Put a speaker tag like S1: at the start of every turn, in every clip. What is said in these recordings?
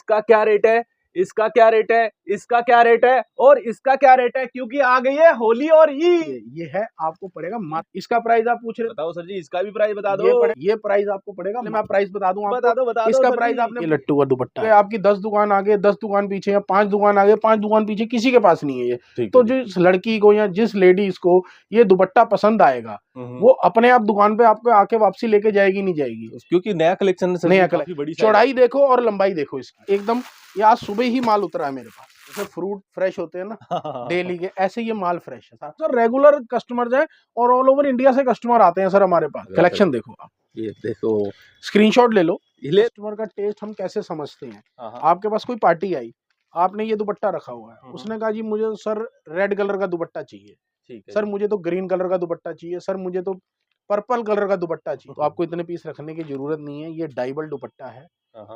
S1: इसका क्या रेट है, इसका क्या रेट है, इसका क्या रेट है और इसका क्या रेट है, क्योंकि आ गई है होली और ईद।
S2: ये है आपको पड़ेगा मात्र, इसका प्राइस आप पूछ रहे
S1: बताओ सर जी, इसका भी प्राइस बता दो।
S2: ये प्राइस आपको पड़ेगा, मैं प्राइस बता दूं
S1: बता
S2: आपको।
S1: दो
S2: इसका
S1: सर
S2: प्राइस
S1: जी।
S2: आपने, ये लट्टू का दुपट्टा है, आपकी 10 दुकान आगे 10 दुकान पीछे या 5 दुकान आगे 5 दुकान पीछे किसी के पास नहीं है ये। तो जिस लड़की को या जिस लेडीज को ये दुपट्टा पसंद आएगा वो अपने आप दुकान पे आपको आके वापसी लेके जाएगी, नहीं जाएगी,
S1: क्योंकि नया कलेक्शन,
S2: नया कलेक्शन, चौड़ाई देखो और लंबाई देखो इसकी एकदम। ये आज सुबह ही माल उतरा है मेरे पास, जैसे फ्रूट फ्रेश होते हैं ना डेली के, ऐसे ये माल फ्रेश है सर। रेगुलर कस्टमर है और ऑल ओवर इंडिया से कस्टमर आते हैं सर हमारे पास। कलेक्शन देखो आप,
S1: ये देखो,
S2: स्क्रीनशॉट ले लो। कस्टमर का टेस्ट हम कैसे समझते हैं। आपके पास कोई पार्टी आई, आपने ये दुपट्टा रखा हुआ है, उसने कहा जी मुझे सर रेड कलर का दुपट्टा चाहिए, सर मुझे तो ग्रीन कलर का दुपट्टा चाहिए, सर मुझे तो पर्पल कलर का दुपट्टा चाहिए, तो आपको इतने पीस रखने की जरूरत नहीं है। ये डाइबल दुपट्टा है,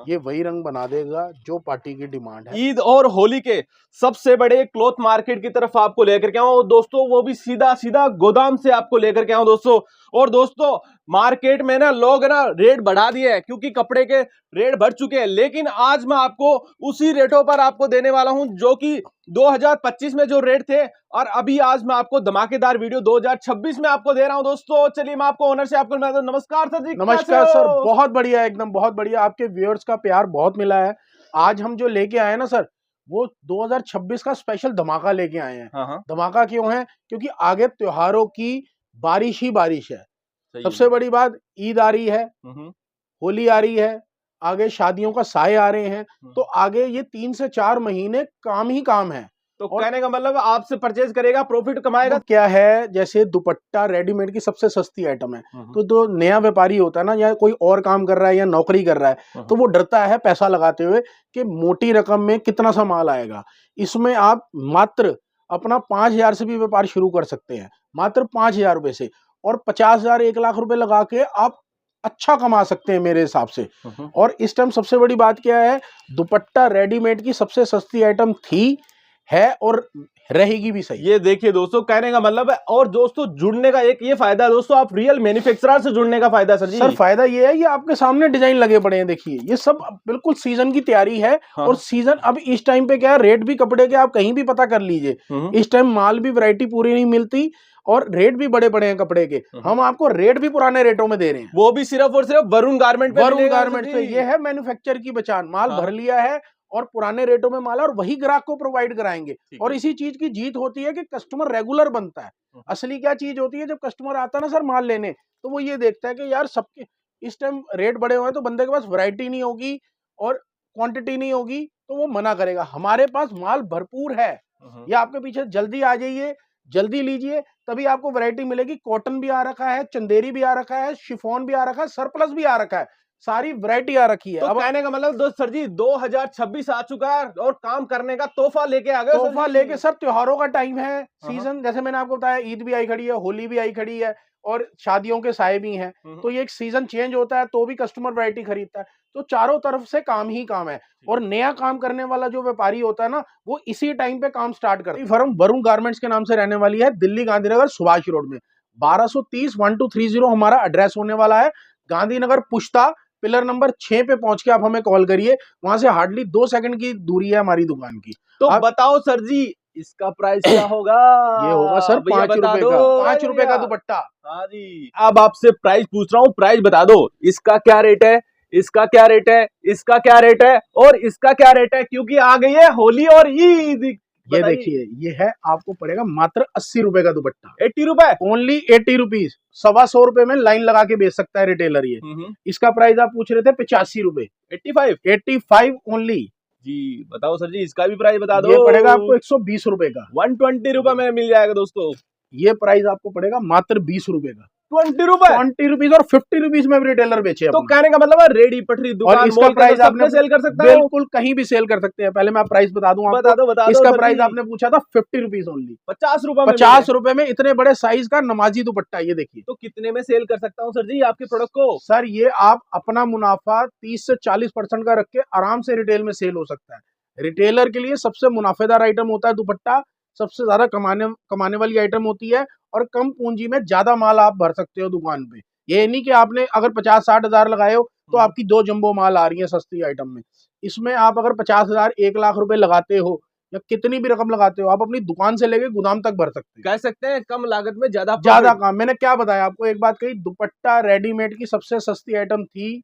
S2: ये वही रंग बना देगा जो पार्टी की डिमांड है।
S1: ईद और होली के सबसे बड़े क्लॉथ मार्केट की तरफ आपको लेकर के आऊं दोस्तों, वो भी सीधा सीधा गोदाम से आपको लेकर के आऊं दोस्तों। और दोस्तों मार्केट में ना लोग ना रेट बढ़ा दिए हैं क्योंकि कपड़े के रेट बढ़ चुके हैं, लेकिन आज मैं आपको उसी रेटों पर आपको देने वाला हूं जो कि 2025 में जो रेट थे, और अभी आज मैं आपको धमाकेदार वीडियो 2026 में आपको दे रहा हूं दोस्तों। चलिए मैं आपको ओनर से आपको मिला दूं। नमस्कार सर जी।
S2: नमस्कार सर, बहुत बढ़िया, एकदम बहुत बढ़िया। आपके व्यूअर्स का प्यार बहुत मिला है। आज हम जो लेके आए ना सर, वो 2026 का स्पेशल धमाका लेके आए हैं। धमाका क्यों है? क्योंकि आगे त्योहारों की बारिश ही बारिश है। सबसे बड़ी बात, ईद आ रही है, होली आ रही है, आगे शादियों का साए आ रहे हैं, तो आगे ये 3 से 4 महीने काम ही काम है।
S1: तो कहने का मतलब आपसे परचेज करेगा प्रॉफिट कमाएगा।
S2: तो क्या है, जैसे दुपट्टा रेडीमेड की सबसे सस्ती आइटम है, तो जो नया व्यापारी होता है ना, या कोई और काम कर रहा है या नौकरी कर रहा है, तो वो डरता है पैसा लगाते हुए कि मोटी रकम में कितना सा माल आएगा। इसमें आप मात्र अपना 5,000 से भी व्यापार शुरू कर सकते हैं, मात्र 5,000 रुपए से, और 50,000 1 लाख रुपए लगा के आप अच्छा कमा सकते हैं मेरे हिसाब से। और इस टाइम सबसे बड़ी बात क्या है, दुपट्टा रेडीमेड की सबसे सस्ती आइटम थी, है और रहेगी भी सही।
S1: ये देखिए दोस्तों, कहने का मतलब है। और दोस्तों जुड़ने का एक ये फायदा है दोस्तों, आप रियल मैन्युफैक्चरर से जुड़ने का फायदा सर जी।
S2: सर फायदा ये है, ये आपके सामने डिजाइन लगे पड़े हैं, देखिए ये सब बिल्कुल सीजन की तैयारी है। और सीजन अब इस टाइम पे क्या है, रेट भी कपड़े के आप कहीं भी पता कर लीजिए, इस टाइम माल भी वैरायटी पूरी नहीं मिलती और रेट भी बड़े बड़े हैं कपड़े के। हम आपको रेट भी पुराने रेटों में दे रहे हैं,
S1: वो भी सिर्फ और सिर्फ वरुण गारमेंट पे।
S2: वरुण गारमेंट से। ये है मैन्युफैक्चर की पहचान, माल भर लिया है और पुराने रेटों में माल, और वही ग्राहक को प्रोवाइड कराएंगे। और इसी चीज की जीत होती है कि कस्टमर रेगुलर बनता है। असली क्या चीज होती है, जब कस्टमर आता है ना सर माल लेने, तो वो ये देखता है कि यार सबके इस टाइम रेट बढ़े हुए हैं, तो बंदे के पास वैरायटी नहीं होगी और क्वांटिटी नहीं होगी, तो वो मना करेगा। हमारे पास माल भरपूर है, या आपके पीछे जल्दी आ जाइए, जल्दी लीजिए, तभी आपको वैरायटी मिलेगी। कॉटन भी आ रखा है, चंदेरी भी आ रखा है, शिफॉन भी आ रखा है, सरप्लस भी आ रखा है, सारी वैरायटी आ रखी है।
S1: तो अब कहने का मतलब दोस्त सर जी 2026 आ चुका है और काम करने का तोहफा लेके आ गए।
S2: तोहफा लेके सर, त्योहारों का टाइम है, सीजन, जैसे मैंने आपको बताया, ईद भी आई खड़ी है, होली भी आई खड़ी है और शादियों के साए भी हैं, तो ये एक सीजन चेंज होता है तो भी कस्टमर वैरायटी खरीदता है। तो चारों तरफ से काम ही काम है। और नया काम करने वाला जो व्यापारी होता है ना, वो इसी टाइम पे काम स्टार्ट करता है। फर्म वरुण गारमेंट्स के नाम से रहने वाली है, दिल्ली गांधीनगर सुभाष रोड में 1230 1230 हमारा एड्रेस होने वाला है। गांधीनगर पुश्ता पिलर नंबर 6 पे पहुंच के आप हमें कॉल करिए, वहां से हार्डली 2 सेकंड की दूरी है हमारी दुकान की।
S1: तो बताओ सर जी इसका प्राइस क्या होगा?
S2: ये होगा सर 5 रुपए का, 5 रुपए का दुपट्टा।
S1: हाँ जी, अब आपसे प्राइस पूछ रहा हूँ, प्राइस बता दो। इसका क्या रेट है, इसका क्या रेट है, इसका क्या रेट है और इसका क्या रेट है, क्योंकि आ गई है होली और ईद।
S2: ये देखिए, ये है आपको पड़ेगा मात्र 80 रुपए का दुपट्टा।
S1: 80 रुपए,
S2: ओनली 80 रुपीज। 125 रुपए में लाइन लगा के बेच सकता है रिटेलर ये। इसका प्राइस आप पूछ रहे थे 85 रुपए। 85 ओनली
S1: जी। बताओ सर जी इसका भी प्राइस बता दो।
S2: ये पड़ेगा आपको 120 रुपए का।
S1: 120 रुपए में मिल जाएगा दोस्तों।
S2: ये प्राइस आपको पड़ेगा मात्र 20 रुपए का।
S1: 20 रुपए,
S2: 20 रुपीज और 50 रुपीज में भी रिटेलर बेचे।
S1: तो कहने का मतलब है रेडी पटरी दुकान,
S2: और इसका प्राइस आपने
S1: सेल कर सकते
S2: हैं, बिल्कुल कहीं भी सेल कर सकते हैं। पहले मैं प्राइस बता दूं आपको।
S1: बता दो
S2: इसका प्राइस आपने पूछा था 50 रुपीज ओनली,
S1: 50 रुपए।
S2: 50 रुपए में इतने बड़े साइज का नमाजी दुपट्टा। ये देखिए,
S1: तो कितने में सेल कर सकता हूँ सर जी आपके प्रोडक्ट को?
S2: सर ये आप अपना मुनाफा 30 से 40% का रख के आराम से रिटेल में सेल हो सकता है। रिटेलर के लिए सबसे मुनाफेदार आइटम होता है दुपट्टा, सबसे ज्यादा कमाने वाली आइटम होती है, और कम पूंजी में ज्यादा माल आप भर सकते हो दुकान पे। ये नहीं कि आपने अगर 50-60 हजार लगाए हो तो आपकी 2 जंबो माल आ रही है सस्ती आइटम में। इसमें आप अगर 50,000 1 लाख रुपए लगाते हो या कितनी भी रकम लगाते हो, आप अपनी दुकान से लेके गोदाम तक भर सकते हैं।
S1: कह सकते हैं कम लागत में ज्यादा
S2: काम। मैंने क्या बताया आपको, एक बात कही, दुपट्टा रेडीमेड की सबसे सस्ती आइटम थी,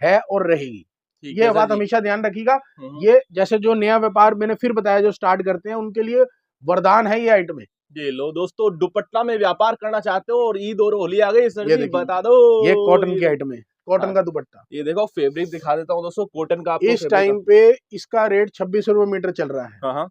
S2: है और रहेगी। ये बात हमेशा ध्यान रखिएगा। ये जैसे जो नया व्यापार मैंने फिर बताया जो स्टार्ट करते हैं उनके लिए वरदान है ये आइटम।
S1: ये लो दोस्तों, दुपट्टा में व्यापार करना चाहते हो और ईद और होली आ गई सर जी, बता दो।
S2: ये कॉटन की आइटम है, कॉटन का दुपट्टा।
S1: ये देखो फैब्रिक दिखा देता हूँ दोस्तों, कॉटन का।
S2: इस टाइम पे इसका रेट 26 रुपए मीटर चल रहा है।
S1: हाँ।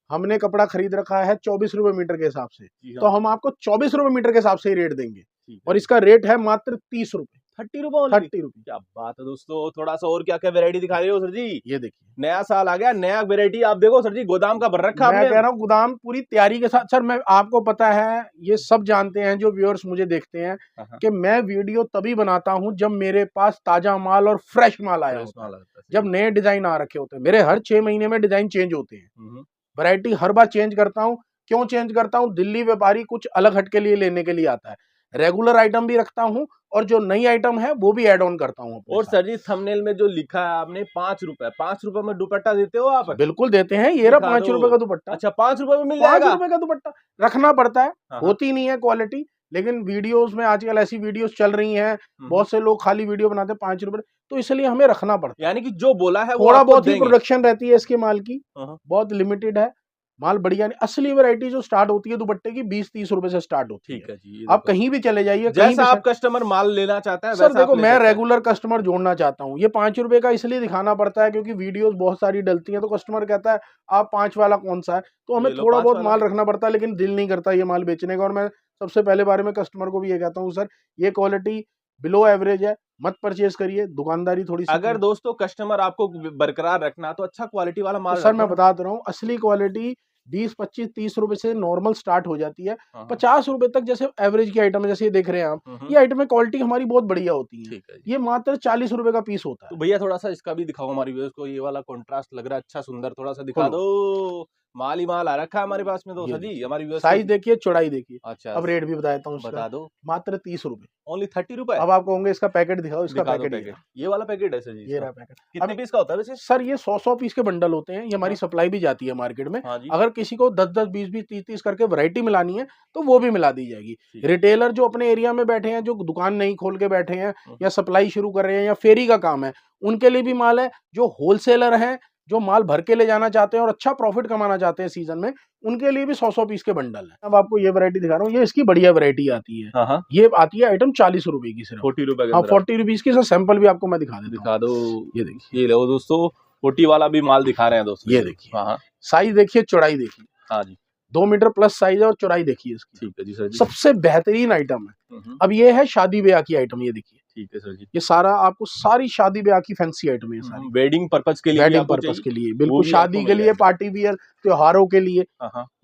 S2: हमने कपड़ा खरीद रखा है 24 रुपए मीटर के हिसाब से, तो हम आपको 24 रुपए मीटर के हिसाब से ही रेट देंगे और इसका रेट है मात्र 30 रुपए।
S1: 30 रुपए।
S2: 30 रुपए।
S1: क्या बात है दोस्तों। थोड़ा सा और क्या क्या वेरायटी दिखा रहे हो सर जी?
S2: ये देखिए,
S1: नया साल आ गया, नया वेरायटी आप देखो सर जी, गोदाम का भर रखा।
S2: मैं कह रहा हूँ गोदाम पूरी तैयारी के साथ। सर मैं आपको पता है, ये सब जानते हैं जो व्यूअर्स मुझे देखते हैं कि मैं वीडियो तभी बनाता हूँ जब मेरे पास ताजा माल और फ्रेश माल आया होता है, जब नए डिजाइन आ रखे होते हैं। मेरे हर 6 महीने में डिजाइन चेंज होते हैं, वैरायटी हर बार चेंज करता हूँ। क्यों चेंज करता हूँ? दिल्ली व्यापारी कुछ अलग हट के लिए लेने के लिए आता है। रेगुलर आइटम भी रखता हूँ और जो नई आइटम है वो भी ऐड ऑन करता हूँ।
S1: और सर जी थंबनेल में जो लिखा है आपने 5 रुपए, 5 रुपए में दुपट्टा देते हो आप?
S2: बिल्कुल देते हैं। ये रहा 5 रुपए का दुपट्टा।
S1: अच्छा, 5 रुपए में मिल जाएगा?
S2: 5 रुपए का दुपट्टा रखना पड़ता है, होती नहीं है क्वालिटी, लेकिन वीडियोस में आजकल ऐसी वीडियोस चल रही हैं, बहुत से लोग खाली वीडियो बनाते हैं 5 रुपए, तो इसलिए हमें रखना पड़ता है।
S1: यानी कि जो बोला है
S2: थोड़ा बहुत ही प्रोडक्शन रहती है इसके माल की, बहुत लिमिटेड है माल, बढ़िया नहीं। असली वैरायटी जो स्टार्ट होती है दुपट्टे की 20-30 रुपए से स्टार्ट होती है। ठीक है जी। आप कहीं भी चले जाइए,
S1: जैसा आप कस्टमर माल लेना चाहता है
S2: सर देखो, मैं रेगुलर कस्टमर जोड़ना चाहता हूँ। ये 5 रुपए का इसलिए दिखाना पड़ता है क्योंकि वीडियोस बहुत सारी डलती हैं, तो कस्टमर कहता है आप 5 वाला कौन सा है, तो हमें थोड़ा बहुत माल रखना पड़ता है, लेकिन दिल नहीं करता ये माल बेचने का। और मैं सबसे पहले बारे में कस्टमर को भी ये कहता हूँ, सर ये क्वालिटी बिलो एवरेज है, मत परचेज करिए, दुकानदारी थोड़ी सी।
S1: अगर दोस्तों कस्टमर आपको बरकरार रखना तो अच्छा क्वालिटी वाला माल,
S2: सर मैं बता रहा हूँ, असली क्वालिटी 20, 25, 30 रुपए से नॉर्मल स्टार्ट हो जाती है। 50 रुपए तक जैसे एवरेज की आइटम है, जैसे ये देख रहे हैं आप, ये आइटम में क्वालिटी हमारी बहुत बढ़िया होती है। ये मात्र 40 रुपए का पीस होता है।
S1: तो भैया थोड़ा सा इसका भी दिखाओ हमारी व्यूअर्स को, ये वाला कॉन्ट्रास्ट लग रहा है अच्छा सुंदर, थोड़ा सा दिखा दो। माल ही माल आ रखा है हमारे पास में दोस्तों जी, हमारी व्यूअर्स। साइज
S2: देखिए, चौड़ाई देखिए।
S1: अच्छा,
S2: अब रेट भी बता देता हूँ,
S1: बता दो।
S2: मात्र 30 रुपए,
S1: ओनली 30 रुपए।
S2: अब आपको होंगे इसका पैकेट दिखाओ, इसका पैकेट
S1: ये वाला पैकेट है सर जी?
S2: ये रहा पैकेट।
S1: कितने पीस का होता है वैसे? सर
S2: ये 100 पीस के बंडल होते हैं, ये हमारी सप्लाई भी जाती है मार्केट में। अगर किसी को 10-10, 20-20, 30-30 करके वैरायटी मिलानी है तो वो भी मिला दी जाएगी। रिटेलर जो अपने एरिया में बैठे हैं, जो दुकान नहीं खोल के बैठे हैं या सप्लाई शुरू कर रहे हैं या फेरी का काम है, उनके लिए भी माल है। जो होलसेलर हैं, जो माल भर के ले जाना चाहते हैं और अच्छा प्रॉफिट कमाना चाहते हैं सीजन में, उनके लिए भी 100-100 पीस के बंडल है। अब आपको ये वैरायटी दिखा रहा हूँ, ये इसकी बढ़िया वैरायटी आती है। ये आती है आइटम 40 रुपए की, सिर्फ
S1: 40 रुपए।
S2: हाँ, 40 रुपीज की। सैंपल भी आपको मैं दिखा
S1: दो। ये देखिए, ये लो दोस्तों, 40 वाला भी माल दिखा रहे हैं दोस्तों।
S2: ये देखिए, साइज देखिए, चौड़ाई देखिए। हाँ जी, 2 मीटर प्लस साइज है और चौड़ाई देखिए इसकी। ठीक है जी सर जी। सबसे बेहतरीन आइटम है। अब ये है शादी ब्याह की आइटम, ये देखिए। ठीक है सर जी। ये सारा आपको सारी शादी ब्याह की फैंसी आइटम है, सारी
S1: वेडिंग पर्पस के लिए,
S2: वेडिंग पर्पस के लिए, बिल्कुल शादी के लिए, पार्टी वियर, त्योहारों के लिए।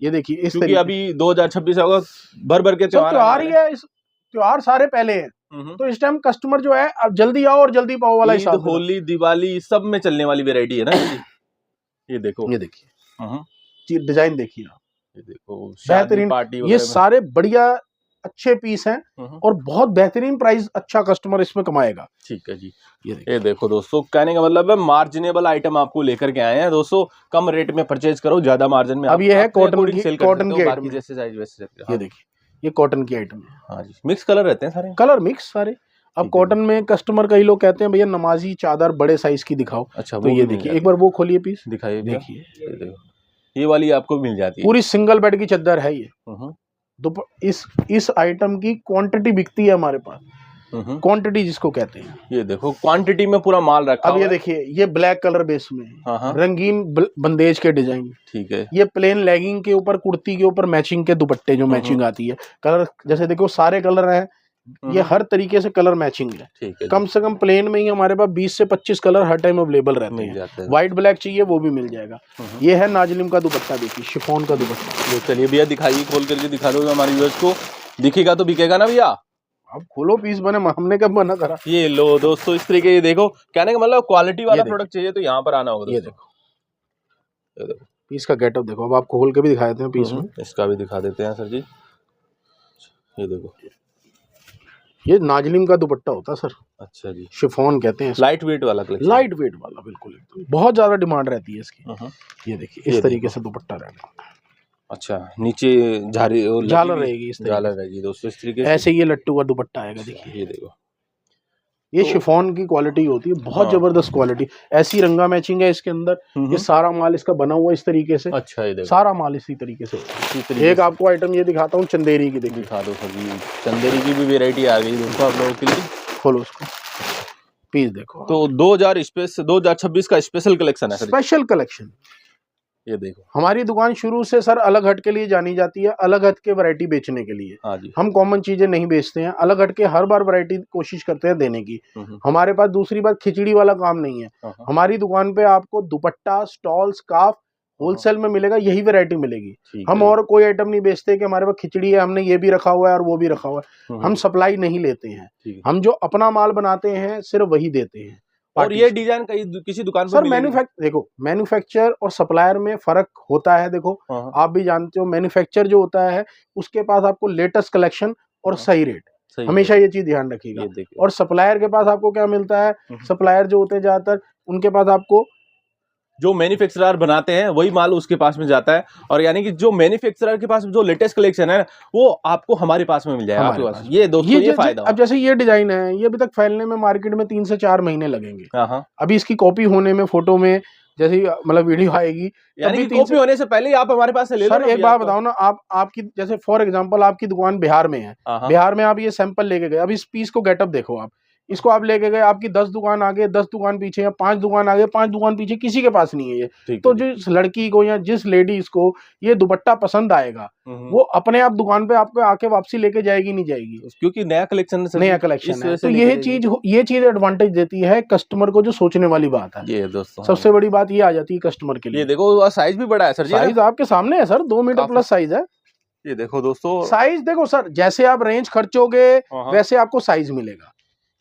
S2: ये देखिए, इस तरीके
S1: अभी 2026 होगा, भर भर के
S2: त्योहार ही है, त्योहार सारे पहले हैं, तो इस टाइम कस्टमर जो है अब जल्दी आओ और जल्दी पाओ वाला हिसाब।
S1: होली, दिवाली सब में चलने वाली वेरायटी है ना। ये देखो,
S2: ये देखिए, डिजाइन देखिए आप, ये देखो
S1: बेहतरीन पार्टी।
S2: ये सारे बढ़िया अच्छे पीस हैं और बहुत बेहतरीन प्राइस अच्छा कस्टमर इसमें कमाएगा।
S1: ठीक है जी। ये देखो दोस्तों, कहने का मतलब है मार्जिनेबल आइटम आपको लेकर के आए हैं दोस्तों, कम रेट में परचेज करो, ज्यादा मार्जिन में।
S2: अब ये है कॉटन की
S1: आइटम, जैसे साइज वैसे।
S2: ये देखिए, ये कॉटन की आइटम है।
S1: हाँ जी, मिक्स कलर रहते हैं सारे,
S2: कलर मिक्स सारे। अब कॉटन में कस्टमर कई लोग कहते हैं भैया नमाजी चादर बड़े साइज की दिखाओ। अच्छा, तो ये देखिए, एक बार वो खोलिए पीस,
S1: दिखाइए। देखिए, ये वाली आपको मिल जाती है,
S2: पूरी सिंगल बेड की चादर है ये। इस आइटम की क्वांटिटी बिकती है हमारे पास, क्वांटिटी जिसको कहते हैं।
S1: ये देखो, क्वांटिटी में पूरा माल रखा।
S2: अब ये देखिए, ये ब्लैक कलर बेस में रंगीन बंदेज के डिजाइन। ठीक है। ये प्लेन लेगिंग के ऊपर, कुर्ती के ऊपर मैचिंग के दुपट्टे, जो मैचिंग आती है कलर, जैसे देखो सारे कलर हैं, ये हर तरीके से कलर मैचिंग है। ठीक है। कम से कम प्लेन में ही हमारे पास 20 से 25 कलर हर टाइम अवेलेबल रहते हैं। व्हाइट ब्लैक चाहिए वो भी मिल जाएगा। ये है नाजलिम का दुपट्टा, देखिए शिफॉन का दुपट्टा।
S1: चलिए भैया दिखाइए, खोल करके दिखा दो हमारे व्यूअर्स को, दिखेगा तो बिकेगा ना भैया।
S2: अब खोलो पीस बने, हमने कब मना करा।
S1: ये लो दोस्तों, इस तरीके ये देखो, कहने का मतलब क्वालिटी वाला प्रोडक्ट चाहिए तो यहाँ पर आना होगा।
S2: ये देखो पीस का गेटअप देखो। अब आपको खोल के भी दिखा देते हैं पीस में,
S1: इसका भी दिखा देते हैं सर जी। ये देखो,
S2: ये नाजनीम का दुपट्टा होता है सर,
S1: अच्छा जी,
S2: शिफॉन कहते हैं,
S1: लाइट वेट वाला कलेक्शन।
S2: लाइट वेट वाला, बिल्कुल एकदम बहुत ज्यादा डिमांड रहती है इसकी।
S1: हाँ,
S2: ये देखिए इस तरीके से दुपट्टा रहेगा।
S1: अच्छा, नीचे झारी
S2: झालर रहेगी इस
S1: झालर
S2: तरीके
S1: रहेगी दोस्तों इस तरीके से।
S2: ऐसे ये लट्टू का दुपट्टा आएगा। देखिए
S1: ये देखो,
S2: ये
S1: तो
S2: शिफॉन की क्वालिटी होती है, बहुत
S1: हाँ।
S2: जबरदस्त क्वालिटी। ऐसी रंगा मैचिंग है इसके अंदर। ये सारा माल इसका बना हुआ इस तरीके से।
S1: अच्छा, ये देखो
S2: सारा माल इसी तरीके से। एक आपको आइटम ये दिखाता हूँ चंदेरी की, देखिए
S1: दिखा दो सर जी, चंदेरी की भी वेरायटी आ गई दोस्तों आप लोगों के लिए।
S2: खोलो उसको, पीस देखो।
S1: तो 2026 का स्पेशल कलेक्शन है सर,
S2: स्पेशल कलेक्शन।
S1: ये देखो
S2: हमारी दुकान शुरू से सर अलग हट के लिए जानी जाती है, अलग हट के वैरायटी बेचने के लिए।
S1: हाँ जी,
S2: हम कॉमन चीजें नहीं बेचते हैं, अलग हट के हर बार वैरायटी कोशिश करते हैं देने की। हमारे पास दूसरी बात खिचड़ी वाला काम नहीं है। हमारी दुकान पे आपको दुपट्टा, स्टॉल, स्कार्फ होलसेल में मिलेगा, यही वैरायटी मिलेगी। हम और कोई आइटम नहीं बेचते कि हमारे पास खिचड़ी है, हमने ये भी रखा हुआ है और वो भी रखा हुआ है। हम सप्लाई नहीं लेते हैं, हम जो अपना माल बनाते हैं सिर्फ वही देते हैं।
S1: और ये डिजाइन किसी दुकान पर
S2: सर देखो मैन्युफैक्चर और सप्लायर में फर्क होता है। देखो आप भी जानते हो, मैन्युफैक्चर जो होता है उसके पास आपको लेटेस्ट कलेक्शन और सही रेट, हमेशा ये चीज ध्यान रखिएगा। और सप्लायर के पास आपको क्या मिलता है, सप्लायर जो होते हैं ज्यादातर उनके पास आपको
S1: जो मैन्युफैक्चरर बनाते हैं वही माल उसके पास में जाता है। और यानी कि जो मैन्युफैक्चरर के पास जो लेटेस्ट कलेक्शन है वो आपको हमारे पास में मिल जाएगा, आपके पास। ये दोस्तों ये फायदा।
S2: अब जैसे ये डिजाइन है, ये अभी तक फैलने में मार्केट में 3 से 4 महीने लगेंगे। अभी इसकी कॉपी होने में, फोटो में जैसे मतलब वीडियो आएगी,
S1: यानी कि कॉपी होने से पहले ही आप हमारे पास से ले लो।
S2: सर एक बात बताओ ना, आपकी जैसे फॉर एग्जांपल आपकी दुकान बिहार में है, बिहार में आप ये सैंपल लेके गए, अब इस पीस को गेटअप देखो आप, इसको आप लेके गए, आपकी 10 दुकान आगे, 10 दुकान पीछे, या 5 दुकान आगे, 5 दुकान पीछे, किसी के पास नहीं है ये। तो जिस लड़की को या जिस लेडीज को ये दुपट्टा पसंद आएगा वो अपने आप दुकान पे आपको आके वापसी लेके जाएगी, नहीं जाएगी,
S1: क्योंकि नया कलेक्शन
S2: है। तो ये चीज एडवांटेज देती है कस्टमर को, जो सोचने वाली बात है।
S1: ये दोस्तों
S2: सबसे बड़ी बात ये आ जाती है कस्टमर के लिए।
S1: ये देखो साइज भी बड़ा है सर,
S2: साइज आपके सामने है सर, 2 मीटर प्लस साइज है।
S1: ये देखो दोस्तों
S2: साइज देखो सर, जैसे आप रेंज खर्चोगे वैसे आपको साइज मिलेगा।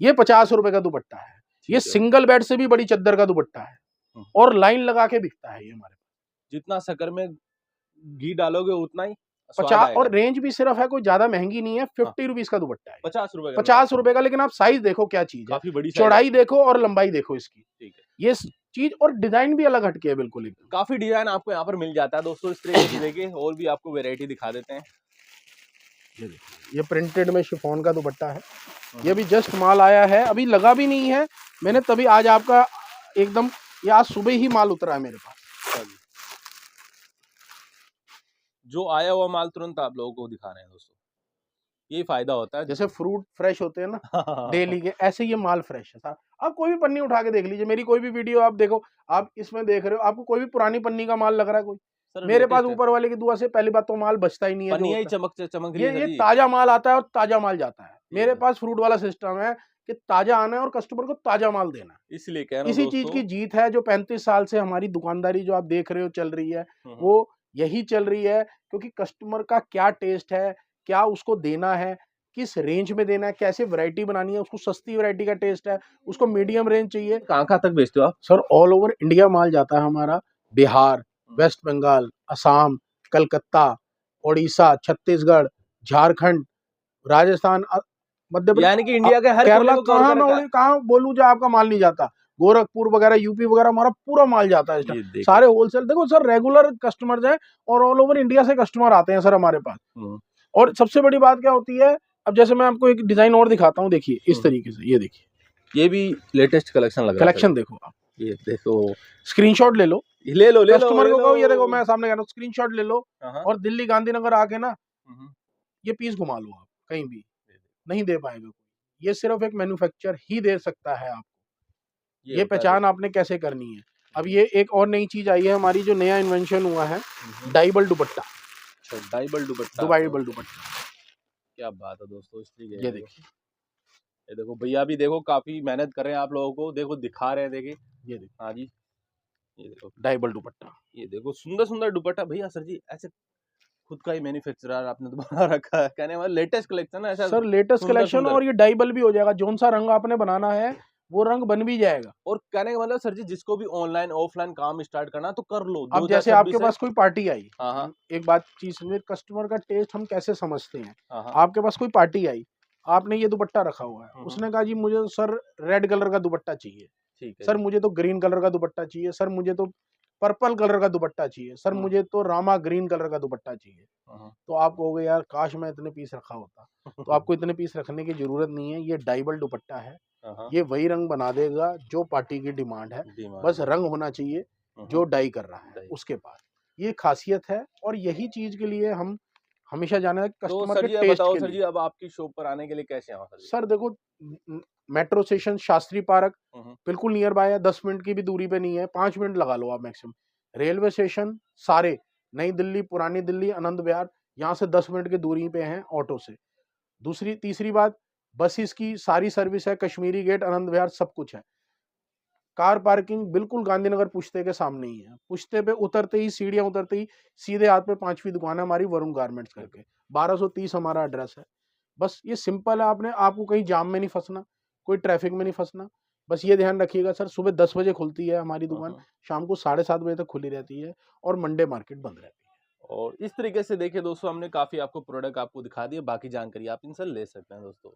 S2: ये 50 रुपए का दुपट्टा है, ये सिंगल बेड से भी बड़ी चद्दर का दुपट्टा है और लाइन लगा के बिकता है ये हमारे पास।
S1: जितना शक्कर में घी डालोगे उतना ही
S2: 50, और रेंज भी सिर्फ है, कोई ज्यादा महंगी नहीं है। 50 रुपीज का दुपट्टा है,
S1: 50
S2: रुपए का। लेकिन आप साइज देखो क्या चीज है,
S1: काफी बड़ी
S2: चौड़ाई देखो और लंबाई देखो इसकी। ठीक है, ये चीज और डिजाइन भी अलग हटके है बिल्कुल एकदम।
S1: काफी डिजाइन आपको यहाँ पर मिल जाता है दोस्तों इस तरीके से। देखिए और भी आपको वेरायटी दिखा देते हैं।
S2: ये प्रिंटेड में शिफॉन का दुपट्टा है, ये भी जस्ट माल आया है, अभी लगा भी नहीं है मैंने, तभी आज आपका एकदम, ये आज सुबह ही माल उतरा है मेरे पास।
S1: जो आया हुआ माल तुरंत आप लोगों को दिखा रहे हैं दोस्तों, यही फायदा होता है।
S2: जैसे फ्रूट फ्रेश होते हैं ना डेली के, ऐसे ये माल फ्रेश है। आप कोई भी पन्नी उठा के देख लीजिए, मेरी कोई भी वीडियो आप देखो, आप इसमें देख रहे हो, आपको कोई भी पुरानी पन्नी का माल लग रहा है कोई? मेरे पास ऊपर वाले की दुआ से पहली बात तो माल बचता ही नहीं है,
S1: चमक
S2: ये ताजा माल आता है और ताजा माल जाता है। मेरे पास फ्रूट वाला सिस्टम है कि ताजा आना है और कस्टमर को ताजा माल देना है।
S1: इसलिए कह रहा हूं
S2: इसी चीज की जीत है जो 35 साल से हमारी दुकानदारी जो आप देख रहे हो चल रही है, वो यही चल रही है। क्योंकि कस्टमर का क्या टेस्ट है, क्या उसको देना है, किस रेंज में देना है, कैसे वैरायटी बनानी है, उसको सस्ती वैरायटी का टेस्ट है, उसको मीडियम रेंज चाहिए।
S1: कहाँ तक बेचते हो आप?
S2: सर ऑल ओवर इंडिया माल जाता है हमारा, बिहार, वेस्ट बंगाल, असम, कलकत्ता, उड़ीसा, छत्तीसगढ़, झारखंड, राजस्थान, मध्य प्रदेश,
S1: यानी कि इंडिया के हर
S2: केरला, कहाँ बोलूं जो आपका माल नहीं जाता। गोरखपुर वगैरह, यूपी वगैरह, हमारा पूरा माल जाता है सारे होलसेल। देखो सर रेगुलर कस्टमर्स हैं और ऑल ओवर इंडिया से कस्टमर आते हैं सर हमारे पास। और सबसे बड़ी बात क्या होती है, अब जैसे मैं आपको एक डिजाइन और दिखाता हूँ, देखिए इस तरीके से, ये देखिए,
S1: ये भी लेटेस्ट कलेक्शन लग रहा है।
S2: कलेक्शन देखो आप,
S1: ये देखो,
S2: स्क्रीनशॉट ले लो कस्टमर को कहो, ये देखो मैं सामने कह रहा हूँ, स्क्रीनशॉट ले लो और दिल्ली गांधीनगर आके ना ये पीस घुमा लो, आप कहीं भी नहीं दे पाएगा कोई। ये सिर्फ एक मैन्युफैक्चर ही दे सकता है आपको। ये पहचान आपने कैसे करनी है। अब ये एक और नई चीज आई है हमारी, जो नया इन्वेंशन हुआ है, डाइबल दुपट्टा।
S1: डाइबल दुपट्टा, क्या बात है दोस्तों।
S2: ये देखिए,
S1: ये देखो भैया भी देखो काफी मेहनत कर रहे हैं आप लोगों को, देखो दिखा रहे हैं। देखिए
S2: ये देखो,
S1: हाँ जी, ये देखो
S2: डाइबल दुपट्टा,
S1: ये देखो सुंदर सुंदर दुपट्टा। भैया सर जी ऐसे खुद का ही मैन्युफैक्चरर आपने तो बना रखा है, कहने वाला लेटेस्ट कलेक्शन है ऐसा।
S2: सर लेटेस्ट कलेक्शन, और ये डाइबल भी हो जाएगा, जोन सा रंग आपने बनाना है वो रंग बन भी जाएगा।
S1: और कहने का मतलब सर जी, जिसको भी ऑनलाइन ऑफलाइन काम स्टार्ट करना तो कर लो।
S2: अब जैसे आपके पास कोई पार्टी आई, एक बात चीज समझे, कस्टमर का टेस्ट हम कैसे समझते हैं। आपके पास कोई पार्टी आई, आपने ये दुपट्टा रखा हुआ है, उसने कहा जी मुझे तो सर रेड कलर का दुपट्टा चाहिए,
S1: ठीक है
S2: सर
S1: जी।
S2: मुझे तो ग्रीन कलर का दुपट्टा चाहिए, सर मुझे तो पर्पल कलर का दुपट्टा चाहिए, सर मुझे तो रामा ग्रीन कलर का दुपट्टा चाहिए। तो आप कहोगे यार काश मैं इतने पीस रखा होता। तो आपको इतने पीस रखने की जरूरत नहीं है, ये डाइबल दुपट्टा है, ये वही रंग बना देगा जो पार्टी की डिमांड है, बस रंग होना चाहिए जो डाई कर रहा है उसके पास। ये खासियत है और यही चीज के लिए हम हमेशा जाना है
S1: तो
S2: कस्टमर
S1: सर
S2: के
S1: जी, अब
S2: टेस्ट
S1: बताओ
S2: के
S1: सर
S2: लिए।
S1: जी, अब आपकी शॉप पर आने के लिए कैसे आऊँ सर जी?
S2: सर देखो मेट्रो स्टेशन शास्त्री पार्क
S1: हम्म,
S2: बिल्कुल नियर बाय है, 10 मिनट की भी दूरी पे नहीं है, 5 मिनट लगा लो आप मैक्सिमम। रेलवे स्टेशन सारे नई दिल्ली, पुरानी दिल्ली, आनंद विहार यहाँ से 10 मिनट की दूरी पे हैं ऑटो से। दूसरी तीसरी बात, बसेस की सारी सर्विस है, कश्मीरी गेट, आनंद विहार सब कुछ है। कार पार्किंग बिल्कुल गांधीनगर पुश्ते के सामने ही है। पुश्ते पे उतरते ही, सीढ़ियां उतरते ही सीधे हाथ पे 5वीं दुकान है हमारी, वरुण गारमेंट्स करके। 1230 हमारा एड्रेस है। बस ये सिंपल है, आपको कहीं जाम में नहीं फंसना, कोई ट्रैफिक में नहीं फंसना। बस ये ध्यान रखिएगा सर, सुबह 10 बजे खुलती है हमारी दुकान, शाम को 7:30 बजे तक खुली रहती है और मंडे मार्केट बंद रहती है।
S1: और इस तरीके से देखिए दोस्तों, हमने काफी आपको प्रोडक्ट आपको दिखा दिए, बाकी जानकारी आप इनसे ले सकते हैं दोस्तों।